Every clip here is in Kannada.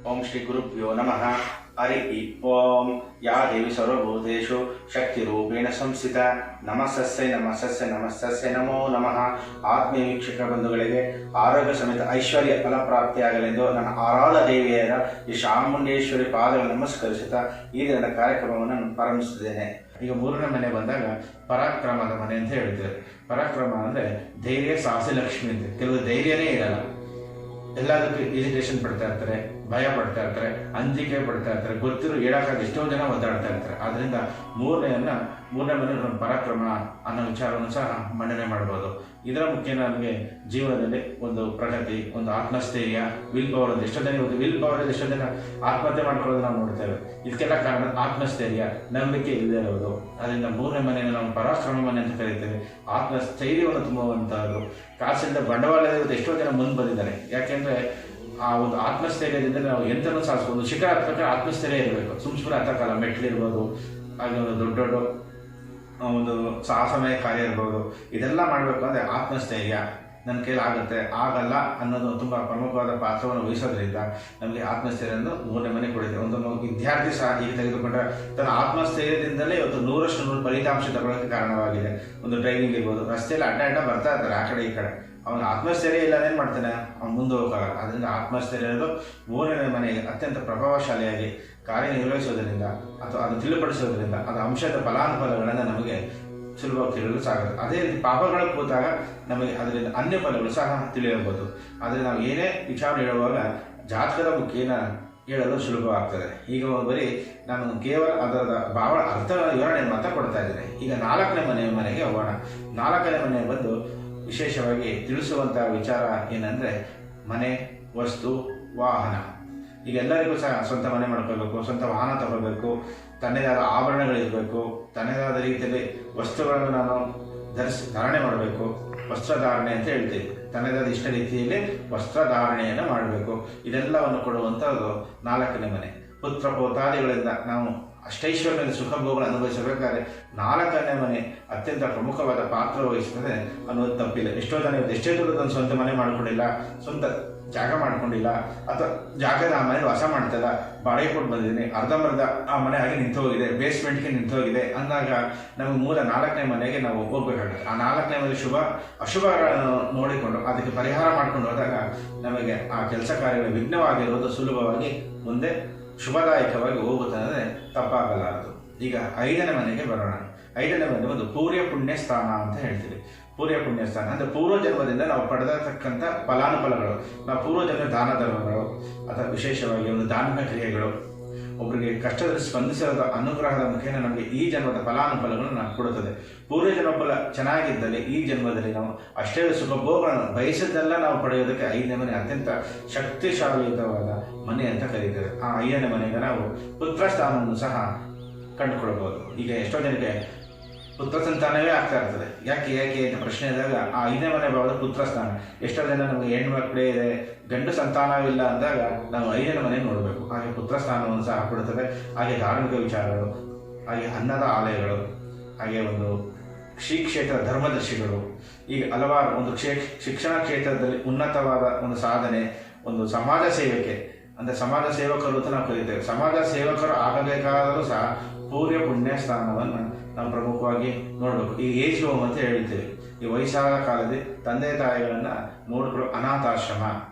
ओम श्री गुरुभ्यो नमः। हरि ओम। या देवी सर्वभूतेषु शक्तिरूपेण संस्थिता नमस्सस्यै नमस्सस्यै नमस्सस्यै नमो नमः। ಆತ್ಮೀಯ ವೀಕ್ಷಕ ಬಂಧುಗಳಿಗೆ ಆರೋಗ್ಯ ಸಮೇತ ಐಶ್ವರ್ಯ ಫಲ ಪ್ರಾಪ್ತಿಯಾಗಲೆಂದು ನನ್ನ ಆರಾಧ ದೇವಿಯರ ಈ ಚಾಮುಂಡೇಶ್ವರಿ ಪಾದಗಳನ್ನು ನಮಸ್ಕರಿಸುತ್ತಾ ಈ ದಿನದ ಕಾರ್ಯಕ್ರಮವನ್ನು ನಾನು ಪ್ರಾರಂಭಿಸುತ್ತಿದ್ದೇನೆ. ಈಗ ಮೂರನೇ ಮನೆ ಬಂದಾಗ ಪರಾಕ್ರಮದ ಮನೆ ಅಂತ ಹೇಳ್ತೇವೆ. ಪರಾಕ್ರಮ ಅಂದರೆ ಧೈರ್ಯ, ಸಾಹಸ, ಲಕ್ಷ್ಮಿ ಅಂತ. ಕೆಲವು ಧೈರ್ಯನೇ ಇರಲ್ಲ, ಎಲ್ಲದಕ್ಕೂ ಇರಿಟೇಷನ್ ಪಡ್ತಾ ಇರ್ತಾರೆ, ಭಯ ಪಡ್ತಾ ಇರ್ತಾರೆ, ಅಂಜಿಕೆ ಪಡ್ತಾ ಇರ್ತಾರೆ, ಗೊತ್ತಿರೋ ಹೇಳಕ್ಕಾಗ ಎಷ್ಟೋ ಜನ ಒದ್ದಾಡ್ತಾ ಇರ್ತಾರೆ. ಆದ್ದರಿಂದ ಮೂರನೇ ಮನೆ ಪರಾಕ್ರಮ ಅನ್ನೋ ವಿಚಾರವನ್ನು ಸಹ ಮಂಡನೆ ಮಾಡ್ಬೋದು. ಇದರ ಮುಖ್ಯ ನಮಗೆ ಜೀವನದಲ್ಲಿ ಒಂದು ಪ್ರಗತಿ, ಒಂದು ಆತ್ಮಸ್ಥೈರ್ಯ, ವಿಲ್ ಪವರ್ ಅಂತ. ಎಷ್ಟೋ ಜನ ಇವತ್ತು ವಿಲ್ ಪವರ್ ಎಷ್ಟೋ ಜನ ಆತ್ಮಹತ್ಯೆ ಮಾಡ್ಕೊಳ್ಳೋದು ನಾವು ನೋಡ್ತೇವೆ. ಇದಕ್ಕೆಲ್ಲ ಕಾರಣ ಆತ್ಮಸ್ಥೈರ್ಯ, ನಂಬಿಕೆ ಇಲ್ಲದೆ ಇರೋದು. ಅದರಿಂದ ಮೂರನೇ ಮನೆಯನ್ನು ನಾವು ಪರಾಕ್ರಮ ಮನೆ ಅಂತ ಕರೀತೇವೆ. ಆತ್ಮಸ್ಥೈರ್ಯವನ್ನು ತುಂಬುವಂತಹದ್ದು. ಕಾಸಿಂದ ಬಂಡವಾಳದ ಇವತ್ತು ಎಷ್ಟೋ ಜನ ಮುಂದೆ ಬಂದಿದ್ದಾರೆ. ಯಾಕೆಂದ್ರೆ ಆ ಒಂದು ಆತ್ಮಸ್ಥೈರ್ಯದಿಂದ ನಾವು ಎಂತನೂ ಸಾಧಿಸ್ಬೋದು. ಶಿಖರ ಹತ್ತಕ್ಕೆ ಆತ್ಮಸ್ಥೈರ್ಯ ಇರಬೇಕು. ಸುಮ್ಮನೆ ಹತ್ತಕ್ಕಲ್ಲ. ಮೆಟ್ಲಿರ್ಬೋದು, ಹಾಗೆ ಒಂದು ದೊಡ್ಡ ಒಂದು ಸಾಹಸಮಯ ಕಾರ್ಯ ಇರ್ಬೋದು. ಇದೆಲ್ಲ ಮಾಡಬೇಕು ಅಂದರೆ ಆತ್ಮಸ್ಥೈರ್ಯ ನನ್ನ ಕೈಲಿ ಆಗುತ್ತೆ, ಆಗಲ್ಲ ಅನ್ನೋದು ತುಂಬ ಪ್ರಮುಖವಾದ ಪಾತ್ರವನ್ನು ವಹಿಸೋದ್ರಿಂದ ನಮಗೆ ಆತ್ಮಸ್ಥೈರ್ಯ ಮೂರನೇ ಮನೆ ಕೊಡುತ್ತೆ. ಒಂದು ವಿದ್ಯಾರ್ಥಿ ಸಹ ಈಗ ತೆಗೆದುಕೊಂಡ್ರೆ ತನ್ನ ಆತ್ಮಸ್ಥೈರ್ಯದಿಂದಲೇ ಇವತ್ತು 100% ಫಲಿತಾಂಶ ತಗೊಳ್ಳೋಕ್ಕೆ ಕಾರಣವಾಗಿದೆ. ಒಂದು ಡ್ರೈವಿಂಗ್ ಇರ್ಬೋದು, ರಸ್ತೆಯಲ್ಲಿ ಅಡ್ಡ ಬರ್ತಾ ಇರ್ತಾರೆ ಆ ಕಡೆ ಈ ಕಡೆ. ಅವನ ಆತ್ಮಸ್ಥೈರ್ಯ ಇಲ್ಲ ಏನು ಮಾಡ್ತಾನೆ, ಅವ್ನು ಮುಂದೆ ಹೋಗೋಕ್ಕಾಗಲ್ಲ. ಅದರಿಂದ ಆತ್ಮಸ್ಥೈರ್ಯ ಇರೋದು ಮೂರನೇ ಮನೆಗೆ ಅತ್ಯಂತ ಪ್ರಭಾವಶಾಲಿಯಾಗಿ ಕಾರ್ಯನಿರ್ವಹಿಸೋದ್ರಿಂದ ಅಥವಾ ಅದು ತಿಳಿಪಡಿಸೋದ್ರಿಂದ ಅದು ಅಂಶದ ಫಲಾನುಫಲಗಳನ್ನು ನಮಗೆ ಸುಲಭವಾಗಿ ತಿಳಿಯಲು ಸಾಗುತ್ತೆ. ಅದೇ ರೀತಿ ಪಾಪಗಳು ಕೂತಾಗ ನಮಗೆ ಅದರಿಂದ ಅನ್ಯ ಫಲಗಳು ಸಹ ತಿಳಿಯಬಹುದು. ಆದರೆ ನಾವು ಏನೇ ವಿಚಾರ ಹೇಳುವಾಗ ಜಾತಕದ ಮುಖೇನ ಹೇಳಲು ಸುಲಭವಾಗ್ತದೆ. ಈಗ ಬರೀ ನಾನು ಕೇವಲ ಅದರ ಅರ್ಥ ವಿವರಣೆ ಮಾತ್ರ ಕೊಡ್ತಾ ಇದ್ದೇನೆ. ಈಗ 4ನೇ ಮನೆಗೆ ಹೋಗೋಣ. 4ನೇ ಮನೆ ಬಂದು ವಿಶೇಷವಾಗಿ ತಿಳಿಸುವಂಥ ವಿಚಾರ ಏನಂದರೆ ಮನೆ, ವಸ್ತು, ವಾಹನ. ಈಗ ಎಲ್ಲರಿಗೂ ಸಹ ಸ್ವಂತ ಮನೆ ಮಾಡ್ಕೋಬೇಕು, ಸ್ವಂತ ವಾಹನ ತಗೋಬೇಕು, ತನ್ನದಾದ ಆಭರಣಗಳಿರಬೇಕು, ತನ್ನದಾದ ರೀತಿಯಲ್ಲಿ ವಸ್ತುಗಳನ್ನು ನಾನು ಧಾರಣೆ ಮಾಡಬೇಕು. ವಸ್ತ್ರಧಾರಣೆ ಅಂತ ಹೇಳ್ತೀವಿ. ತನ್ನದಾದ ಇಷ್ಟ ರೀತಿಯಲ್ಲಿ ವಸ್ತ್ರಧಾರಣೆಯನ್ನು ಮಾಡಬೇಕು. ಇದೆಲ್ಲವನ್ನು ಕೊಡುವಂಥದ್ದು 4ನೇ ಮನೆ. ಪುತ್ರ ಪೌತಾದಿಗಳಿಂದ ನಾವು ಅಷ್ಟೈಶ್ವರ್ಯದ ಸುಖಭೋಗಗಳನ್ನು ಅನುಭವಿಸಬೇಕಾದ್ರೆ 4ನೇ ಮನೆ ಅತ್ಯಂತ ಪ್ರಮುಖವಾದ ಪಾತ್ರ ವಹಿಸ್ತದೆ ಅನ್ನೋದು ತಪ್ಪಿಲ್ಲ. ಎಷ್ಟೋ ಜನ ಎಷ್ಟೇ ದೊಡ್ಡದೊಂದು ಸ್ವಂತ ಮನೆ ಮಾಡ್ಕೊಂಡಿಲ್ಲ, ಸ್ವಂತ ಜಾಗ ಮಾಡ್ಕೊಂಡಿಲ್ಲ, ಅಥವಾ ಜಾಗದ ಆ ಮನೆ ವಾಸ ಮಾಡ್ತಲ್ಲ, ಬಾಡಿಗೆ ಕೊಟ್ಟು ಬಂದಿದ್ದೀನಿ, ಅರ್ಧಂಬರ್ಧ ಆ ಮನೆ ಹಾಗೆ ನಿಂತು ಹೋಗಿದೆ, ಬೇಸ್ಮೆಂಟ್ಗೆ ನಿಂತು ಹೋಗಿದೆ ಅಂದಾಗ ನಮಗೆ 4ನೇ ಮನೆಗೆ ನಾವು ಹೋಗ್ಬೇಕಾಗುತ್ತೆ. ಆ 4ನೇ ಮನೆ ಶುಭ ಅಶುಭಗಳನ್ನು ನೋಡಿಕೊಂಡು ಅದಕ್ಕೆ ಪರಿಹಾರ ಮಾಡ್ಕೊಂಡು ಹೋದಾಗ ನಮಗೆ ಆ ಕೆಲಸ ಕಾರ್ಯಗಳು ವಿಘ್ನವಾಗಿರೋದು ಸುಲಭವಾಗಿ ಮುಂದೆ ಶುಭದಾಯಕವಾಗಿ ಹೋಗುತ್ತೆ ಅಂದರೆ ತಪ್ಪಾಗಲಾರದು. ಈಗ 5ನೇ ಮನೆಗೆ ಬರೋಣ. 5ನೇ ಮನೆ ಒಂದು ಪೂರ್ವ ಪುಣ್ಯ ಸ್ಥಾನ ಅಂತ ಹೇಳ್ತೀವಿ. ಪೂರ್ವ ಪುಣ್ಯ ಸ್ಥಾನ ಅಂದರೆ ಪೂರ್ವ ಜನ್ಮದಿಂದ ನಾವು ಪಡೆದಿರ್ತಕ್ಕಂಥ ಫಲಾನುಫಲಗಳು. ನಾವು ಪೂರ್ವ ಜನ್ಮ ದಾನ ಧರ್ಮಗಳು ಅಥವಾ ವಿಶೇಷವಾಗಿ ಒಂದು ಧಾರ್ಮಿಕ ಕ್ರಿಯೆಗಳು, ಒಬ್ಬರಿಗೆ ಕಷ್ಟದಲ್ಲಿ ಸ್ಪಂದಿಸಿದ ಅನುಗ್ರಹದ ಮುಖೇನ ನಮಗೆ ಈ ಜನ್ಮದ ಫಲಾನುಫಲಗಳನ್ನು ನಾವು ಕೊಡುತ್ತದೆ. ಪೂರ್ವ ಜನ್ಮ ಫಲ ಚೆನ್ನಾಗಿದ್ದಲ್ಲಿ ಈ ಜನ್ಮದಲ್ಲಿ ನಾವು ಅಷ್ಟೇ ಸುಖಭೋಗಗಳನ್ನು ಬಯಸಿದ್ದೆಲ್ಲ ನಾವು ಪಡೆಯೋದಕ್ಕೆ 5ನೇ ಮನೆ ಅತ್ಯಂತ ಶಕ್ತಿಶಾಲಿಯುತವಾದ ಮನೆ ಅಂತ ಕರೀತೇವೆ. ಆ 5ನೇ ಮನೆಗೆ ನಾವು ಪುತ್ರ ಸ್ಥಾನವನ್ನು ಸಹ ಕಂಡುಕೊಳ್ಬೋದು. ಈಗ ಎಷ್ಟೋ ಜನಕ್ಕೆ ಪುತ್ರ ಸಂತಾನವೇ ಆಗ್ತಾ ಇರ್ತದೆ. ಯಾಕೆ ಅಂತ ಪ್ರಶ್ನೆ ಇದ್ದಾಗ ಆ 5ನೇ ಮನೆ ಭಾವದ ಪುತ್ರ ಸ್ಥಾನ. ಎಷ್ಟೋ ಜನ ನಮಗೆ ಹೆಣ್ಮಕ್ಳೇ ಇದೆ, ಗಂಡು ಸಂತಾನವಿಲ್ಲ ಅಂದಾಗ ನಾವು 5ನೇ ಮನೆ ನೋಡಬೇಕು. ಹಾಗೆ ಪುತ್ರ ಸ್ಥಾನವನ್ನು ಸಹ ಕೊಡುತ್ತದೆ. ಹಾಗೆ ಧಾರ್ಮಿಕ ವಿಚಾರಗಳು, ಹಾಗೆ ಅನ್ನದ ಆಲಯಗಳು, ಹಾಗೆ ಒಂದು ಶ್ರೀ ಕ್ಷೇತ್ರ ಧರ್ಮದರ್ಶಿಗಳು, ಈಗ ಹಲವಾರು ಒಂದು ಶಿಕ್ಷಣ ಕ್ಷೇತ್ರದಲ್ಲಿ ಉನ್ನತವಾದ ಒಂದು ಸಾಧನೆ, ಒಂದು ಸಮಾಜ ಸೇವೆಗೆ ಅಂದರೆ ಸಮಾಜ ಸೇವಕರು ಅಂತ ನಾವು ಕರೀತೇವೆ. ಸಮಾಜ ಸೇವಕರು ಆಗಬೇಕಾದರೂ ಸಹ ಪೂರ್ವ ಪುಣ್ಯ ಸ್ಥಾನವನ್ನು ನಾವು ಪ್ರಮುಖವಾಗಿ ನೋಡಬೇಕು. ಈ ಏಜ್ ಹೋಮ್ ಅಂತ ಹೇಳ್ತೀವಿ. ಈ ವಯಸ್ಸಾದ ಕಾಲದಲ್ಲಿ ತಂದೆ ತಾಯಿಗಳನ್ನು ನೋಡಿಕೊಳ್ಳೋ ಅನಾಥಾಶ್ರಮ,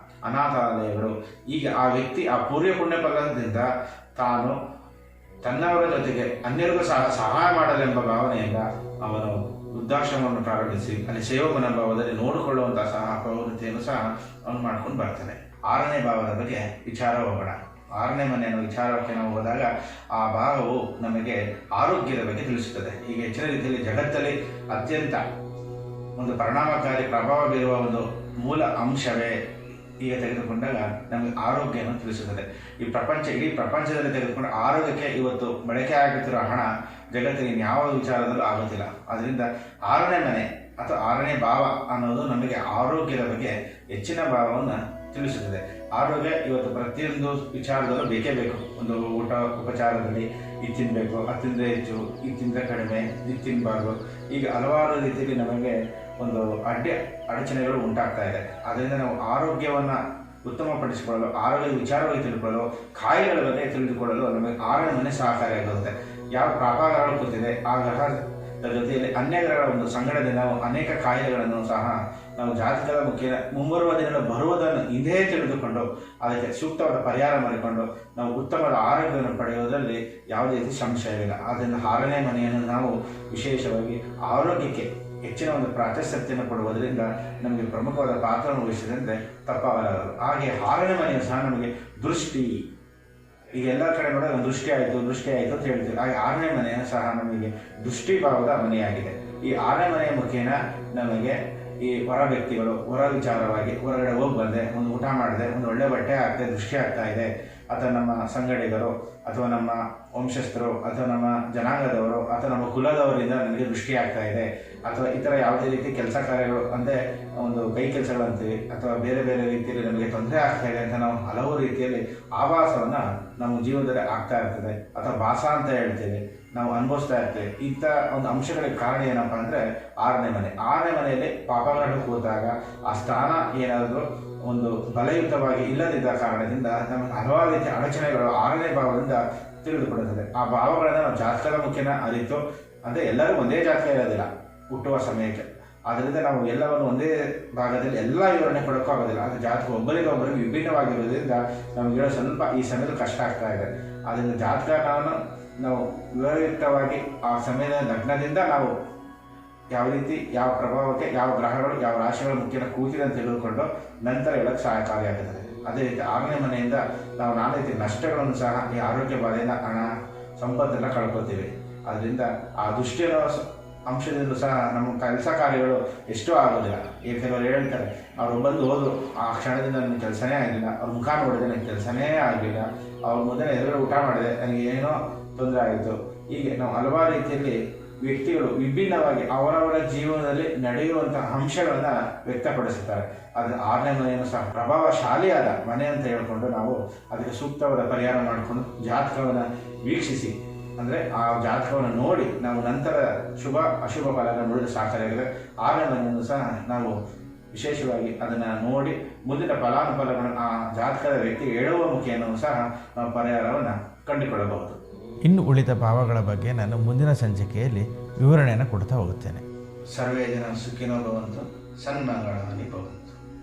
ಅನಾಥಾಲಯಗಳು. ಈಗ ಆ ವ್ಯಕ್ತಿ ಆ ಪೂರ್ವ ಪುಣ್ಯ ಫಲದಿಂದ ತಾನು ತನ್ನವರ ಜೊತೆಗೆ ಅನ್ಯರಿಗೂ ಸಹಾಯ ಮಾಡಲೆಂಬ ಭಾವನೆಯಿಂದ ಅವನು ವೃದ್ಧಾಶ್ರಮವನ್ನು ಪ್ರಾರಂಭಿಸಿ ಅಲ್ಲಿ ಸೇವಾ ಮನೋಭಾವದಲ್ಲಿ ನೋಡಿಕೊಳ್ಳುವಂತಹ ಸಹ ಪ್ರವೃತ್ತಿಯನ್ನು ಸಹ ಅವನು ಮಾಡ್ಕೊಂಡು ಬರ್ತಾನೆ. 6ನೇ ಭಾವದ ಬಗ್ಗೆ ವಿಚಾರ ಹೋಗೋಣ. 6ನೇ ಮನೆಯನ್ನು ವಿಚಾರಕ್ಕೆ ನಾವು ಹೋದಾಗ ಆ ಭಾವವು ನಮಗೆ ಆರೋಗ್ಯದ ಬಗ್ಗೆ ತಿಳಿಸುತ್ತದೆ. ಈಗ ಹೆಚ್ಚಿನ ರೀತಿಯಲ್ಲಿ ಜಗತ್ತಲ್ಲಿ ಅತ್ಯಂತ ಒಂದು ಪರಿಣಾಮಕಾರಿ ಪ್ರಭಾವ ಬೀರುವ ಒಂದು ಮೂಲ ಅಂಶವೇ ಈಗ ತೆಗೆದುಕೊಂಡಾಗ ನಮಗೆ ಆರೋಗ್ಯವನ್ನು ತಿಳಿಸುತ್ತದೆ. ಇಡೀ ಪ್ರಪಂಚದಲ್ಲಿ ತೆಗೆದುಕೊಂಡ ಆರೋಗ್ಯಕ್ಕೆ ಇವತ್ತು ಬಳಕೆ ಆಗುತ್ತಿರುವ ಹಣ ಜಗತ್ತಿನ ಯಾವ ವಿಚಾರದಲ್ಲೂ ಆಗುತ್ತಿಲ್ಲ. ಅದರಿಂದ 6ನೇ ಮನೆ ಅಥವಾ 6ನೇ ಭಾವ ಅನ್ನೋದು ನಮಗೆ ಆರೋಗ್ಯದ ಬಗ್ಗೆ ಹೆಚ್ಚಿನ ಭಾವವನ್ನು ತಿಳಿಸುತ್ತದೆ. ಆರೋಗ್ಯ ಇವತ್ತು ಪ್ರತಿಯೊಂದು ವಿಚಾರದಲ್ಲೂ ಬೇಕೇ ಬೇಕು. ಒಂದು ಊಟ ಉಪಚಾರದಲ್ಲಿ ಇದು ತಿನ್ನಬೇಕು, ಅದು ತಿಂದರೆ ಹೆಚ್ಚು, ಇದು ತಿಂದರೆ ಕಡಿಮೆ, ಇದು ತಿನ್ನಬಾರ್ದು. ಈಗ ಹಲವಾರು ರೀತಿಯಲ್ಲಿ ನಮಗೆ ಒಂದು ಅಡಚಣೆಗಳು ಉಂಟಾಗ್ತಾ ಇದೆ. ಅದರಿಂದ ನಾವು ಆರೋಗ್ಯವನ್ನು ಉತ್ತಮಪಡಿಸಿಕೊಳ್ಳಲು, ಆರೋಗ್ಯದ ವಿಚಾರವಾಗಿ ತಿಳ್ಕೊಳ್ಳಲು, ಕಾಯಿಲೆಗಳ ಬಗ್ಗೆ ತಿಳಿದುಕೊಳ್ಳಲು ನಮಗೆ 6ನೇ ಮನೆ ಸಹಕಾರಿಯಾಗುತ್ತೆ. ಯಾವ ಪ್ರಭಾವಗಳು ಕೂತಿದೆ ಆ ಗ್ರಹದ ಜೊತೆಯಲ್ಲಿ ಅನ್ಯ ಗ್ರಹಗಳ ಒಂದು ಸಂಗಡದಿಂದ ನಾವು ಅನೇಕ ಕಾಯಿಲೆಗಳನ್ನು ಸಹ ನಾವು ಜಾತಕದ ಮುಖೇನ ಮುಂಬರುವ ದಿನಗಳು ಬರುವುದನ್ನು ಇದೇ ತಿಳಿದುಕೊಂಡು ಅದಕ್ಕೆ ಸೂಕ್ತವಾದ ಪರಿಹಾರ ಮಾಡಿಕೊಂಡು ನಾವು ಉತ್ತಮವಾದ ಆರೋಗ್ಯವನ್ನು ಪಡೆಯುವುದರಲ್ಲಿ ಯಾವುದೇ ರೀತಿ ಸಂಶಯವಿಲ್ಲ. ಆದ್ದರಿಂದ 6ನೇ ಮನೆಯನ್ನು ನಾವು ವಿಶೇಷವಾಗಿ ಆರೋಗ್ಯಕ್ಕೆ ಹೆಚ್ಚಿನ ಒಂದು ಪ್ರಾಶಸ್ತ್ಯತೆಯನ್ನು ಕೊಡುವುದರಿಂದ ನಮಗೆ ಪ್ರಮುಖವಾದ ಪಾತ್ರವನ್ನು ವಹಿಸಿದಂತೆ ತಪ್ಪಾಗಲಾರದು. ಹಾಗೆ 6ನೇ ಮನೆಯು ಸಹ ನಮಗೆ ದೃಷ್ಟಿ, ಈಗ ಎಲ್ಲ ಕಡೆ ನೋಡಿದ್ರೆ ಒಂದು ದೃಷ್ಟಿ ಆಯಿತು ಅಂತ ಹೇಳ್ತೀವಿ. ಹಾಗೆ 6ನೇ ಮನೆಯನ್ನು ಸಹ ನಮಗೆ ದೃಷ್ಟಿಭಾವದ ಮನೆಯಾಗಿದೆ. ಈ 6ನೇ ಮನೆಯ ಮುಖೇನ ನಮಗೆ ಈ ಹೊರ ವ್ಯಕ್ತಿಗಳು ಹೊರ ವಿಚಾರವಾಗಿ ಹೊರಗಡೆ ಹೋಗಿ ಬಂದೆ, ಒಂದು ಊಟ ಮಾಡಿದೆ, ಒಂದು ಒಳ್ಳೆ ಬಟ್ಟೆ ಹಾಕ್ದೆ ದೃಷ್ಟಿ ಆಗ್ತಾ ಇದೆ, ಅಥವಾ ನಮ್ಮ ಸಂಗಡಿಗರು ಅಥವಾ ನಮ್ಮ ವಂಶಸ್ಥರು ಅಥವಾ ನಮ್ಮ ಜನಾಂಗದವರು ಅಥವಾ ನಮ್ಮ ಕುಲದವರಿಂದ ನಮಗೆ ದೃಷ್ಟಿ ಆಗ್ತಾ ಇದೆ, ಅಥವಾ ಈ ಥರ ಯಾವುದೇ ರೀತಿ ಕೆಲಸ ಕಾರ್ಯಗಳು ಅಂದರೆ ಒಂದು ಕೈ ಕೆಲಸಗಳು ಅಂತೀವಿ, ಅಥವಾ ಬೇರೆ ಬೇರೆ ರೀತಿಯಲ್ಲಿ ನಮಗೆ ತೊಂದರೆ ಆಗ್ತಾ ಇದೆ ಅಂತ ನಾವು ಹಲವು ರೀತಿಯಲ್ಲಿ ಆಭಾಸವನ್ನು ನಮ್ಮ ಜೀವನದಲ್ಲಿ ಆಗ್ತಾ ಇರ್ತದೆ, ಅಥವಾ ಭಾಸ ಅಂತ ಹೇಳ್ತೀವಿ, ನಾವು ಅನುಭವಿಸ್ತಾ ಇರ್ತೇವೆ. ಇಂಥ ಒಂದು ಅಂಶಗಳಿಗೆ ಕಾರಣ ಏನಪ್ಪ ಅಂದರೆ 6ನೇ ಮನೆ. 6ನೇ ಮನೆಯಲ್ಲಿ ಪಾಪಗಳು ಕೂತಾಗ ಆ ಸ್ಥಾನ ಏನಾದರೂ ಒಂದು ಬಲಯುತವಾಗಿ ಇಲ್ಲದಿದ್ದ ಕಾರಣದಿಂದ ನಮಗೆ ಹಲವಾರು ರೀತಿಯ ಅಡಚಣೆಗಳು 6ನೇ ಭಾವದಿಂದ ತಿಳಿದುಕೊಳ್ಳುತ್ತದೆ. ಆ ಭಾವಗಳನ್ನು ನಾವು ಜಾತಕದ ಮುಖೇನ ಅರಿತು, ಅಂದರೆ ಎಲ್ಲರೂ ಒಂದೇ ಜಾತಕ ಇರೋದಿಲ್ಲ ಹುಟ್ಟುವ ಸಮಯಕ್ಕೆ, ಆದ್ದರಿಂದ ನಾವು ಎಲ್ಲವನ್ನು ಒಂದೇ ಭಾಗದಲ್ಲಿ ಎಲ್ಲ ವಿವರಣೆ ಕೊಡೋಕ್ಕೂ ಆಗೋದಿಲ್ಲ. ಅದು ಜಾತಕ ಒಬ್ಬರಿಗೊಬ್ಬರಿಗೆ ವಿಭಿನ್ನವಾಗಿರೋದ್ರಿಂದ ನಮಗೆ ಹೇಳೋ ಸ್ವಲ್ಪ ಈ ಸಮಯದಲ್ಲಿ ಕಷ್ಟ ಆಗ್ತಾ ಇದೆ. ಆದ್ದರಿಂದ ಜಾತಕವನ್ನು ನಾವು ವಿವರಯುಕ್ತವಾಗಿ ಆ ಸಮಯದ ಲಗ್ನದಿಂದ ನಾವು ಯಾವ ರೀತಿ ಯಾವ ಪ್ರಭಾವಕ್ಕೆ ಯಾವ ಗ್ರಹಗಳು ಯಾವ ರಾಶಿಗಳು ಮುಖ್ಯನ ಕೂತಿದೆ ಅಂತ ತಿಳಿದುಕೊಂಡು ನಂತರ ಹೇಳೋಕ್ಕೆ ಸಹಾಯಕಾರಿಯಾಗುತ್ತದೆ. ಅದೇ ರೀತಿ 6ನೇ ಮನೆಯಿಂದ ನಾವು ನಾನಾ ರೀತಿ ನಷ್ಟಗಳನ್ನು ಸಹ ಈ ಆರೋಗ್ಯ ಬಾಧೆಯಿಂದ ಹಣ ಸಂಪತ್ತೆಲ್ಲ ಕಳ್ಕೊತೀವಿ. ಅದರಿಂದ ಆ ದುಷ್ಟಿಯ ಅಂಶದಿಂದ ಸಹ ನಮ್ಮ ಕೆಲಸ ಕಾರ್ಯಗಳು ಎಷ್ಟೂ ಆಗೋದಿಲ್ಲ. ಈಗ ಕೆಲವರು ಹೇಳ್ತಾರೆ, ಅವರು ಬಂದು ಹೋದ್ರು, ಆ ಕ್ಷಣದಿಂದ ನನಗೆ ಕೆಲಸನೇ ಆಗಿಲ್ಲ, ಅವ್ರ ಮುಖ ನೋಡಿದೆ ನನಗೆ ಕೆಲಸನೇ ಆಗಲಿಲ್ಲ, ಅವ್ರ ಮುಂದೆ ಎದುರು ಊಟ ಮಾಡಿದೆ ನನಗೆ ಏನೋ ತೊಂದರೆ ಆಯಿತು. ಹೀಗೆ ನಾವು ಹಲವಾರು ರೀತಿಯಲ್ಲಿ ವ್ಯಕ್ತಿಗಳು ವಿಭಿನ್ನವಾಗಿ ಅವರವರ ಜೀವನದಲ್ಲಿ ನಡೆಯುವಂತಹ ಅಂಶಗಳನ್ನು ವ್ಯಕ್ತಪಡಿಸುತ್ತಾರೆ. ಆದರೆ 6ನೇ ಮನೆಯನ್ನು ಸಹ ಪ್ರಭಾವಶಾಲಿಯಾದ ಮನೆ ಅಂತ ಹೇಳಿಕೊಂಡು ನಾವು ಅದಕ್ಕೆ ಸೂಕ್ತವಾದ ಪರಿಹಾರ ಮಾಡಿಕೊಂಡು ಜಾತಕವನ್ನು ವೀಕ್ಷಿಸಿ, ಅಂದರೆ ಆ ಜಾತಕವನ್ನು ನೋಡಿ ನಾವು ನಂತರ ಶುಭ ಅಶುಭ ಫಲಗಳನ್ನು ನೋಡಿದ ಸಹಕಾರಿಯಾಗಿದೆ. 6ನೇ ಮನೆಯನ್ನು ಸಹ ನಾವು ವಿಶೇಷವಾಗಿ ಅದನ್ನು ನೋಡಿ ಮುಂದಿನ ಫಲಾನುಫಲಗಳನ್ನು ಆ ಜಾತಕದ ವ್ಯಕ್ತಿ ಹೇಳುವ ಮುಖೇನ ಸಹ ನಾವು ಪರಿಹಾರವನ್ನು ಕಂಡುಕೊಳ್ಳಬಹುದು. ಇನ್ನು ಉಳಿದ ಭಾವಗಳ ಬಗ್ಗೆ ನಾನು ಮುಂದಿನ ಸಂಚಿಕೆಯಲ್ಲಿ ವಿವರಣೆಯನ್ನು ಕೊಡ್ತಾ ಹೋಗುತ್ತೇನೆ. ಸರ್ವೇ ಜನ ಸುಖಿನೋ ಭವಂತು, ಸನ್ಮಂಗಳಾನಿ ಭವಂತು.